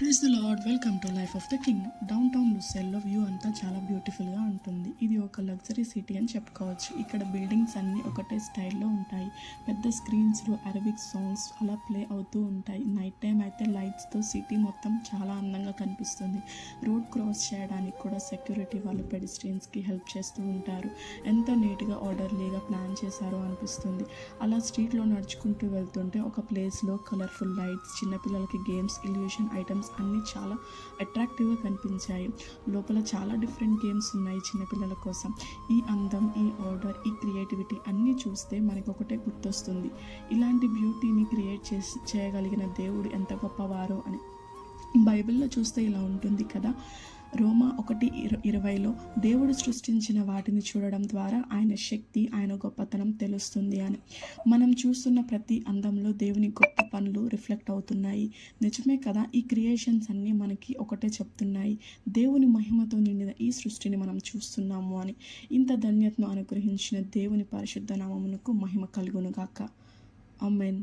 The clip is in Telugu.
Praise the lord. Welcome to life of the king. Downtown లుసెల్లో వ్యూ అంతా చాలా బ్యూటిఫుల్గా ఉంటుంది. ఇది ఒక లగ్జరీ సిటీ అని చెప్పుకోవచ్చు. ఇక్కడ బిల్డింగ్స్ అన్నీ ఒకటే స్టైల్లో ఉంటాయి. పెద్ద స్క్రీన్స్లో అరబిక్ సాంగ్స్ అలా ప్లే అవుతూ ఉంటాయి. నైట్ టైం అయితే లైట్స్తో సిటీ మొత్తం చాలా అందంగా కనిపిస్తుంది. రోడ్ క్రాస్ చేయడానికి కూడా సెక్యూరిటీ వాళ్ళు పెడిస్ట్రియన్స్కి హెల్ప్ చేస్తూ ఉంటారు. ఎంతో నీట్గా ఆర్డర్లీగా ప్లాన్ చేశారో అనిపిస్తుంది. అలా స్ట్రీట్లో నడుచుకుంటూ వెళ్తుంటే ఒక ప్లేస్లో కలర్ఫుల్ లైట్స్, చిన్నపిల్లలకి గేమ్స్, ఇల్యూషన్ ఐటమ్స్ అన్నీ చాలా అట్రాక్టివ్గా కనిపించాయి. లోపల చాలా డిఫరెంట్ గేమ్స్ ఉన్నాయి చిన్నపిల్లల కోసం. ఈ అందం, ఈ ఆర్డర్, ఈ క్రియేటివిటీ అన్నీ చూస్తే మనకు ఒకటే గుర్తొస్తుంది, ఇలాంటి బ్యూటీని క్రియేట్ చేయగలిగిన దేవుడు ఎంత గొప్పవారో అని. బైబిల్లో చూస్తే ఇలా ఉంటుంది కదా, రోమా 1:20లో దేవుడు సృష్టించిన వాటిని చూడడం ద్వారా ఆయన శక్తి, ఆయన గొప్పతనం తెలుస్తుంది అని. మనం చూస్తున్న ప్రతి అందంలో దేవుని గొప్ప పనులు రిఫ్లెక్ట్ అవుతున్నాయి. నిజమే కదా, ఈ క్రియేషన్స్ అన్నీ మనకి ఒకటే చెప్తున్నాయి, దేవుని మహిమతో నిండిన ఈ సృష్టిని మనం చూస్తున్నాము అని. ఇంత ధన్యతను అనుగ్రహించిన దేవుని పరిశుద్ధ నామమునకు మహిమ కలుగునుగాక. ఆమేన్.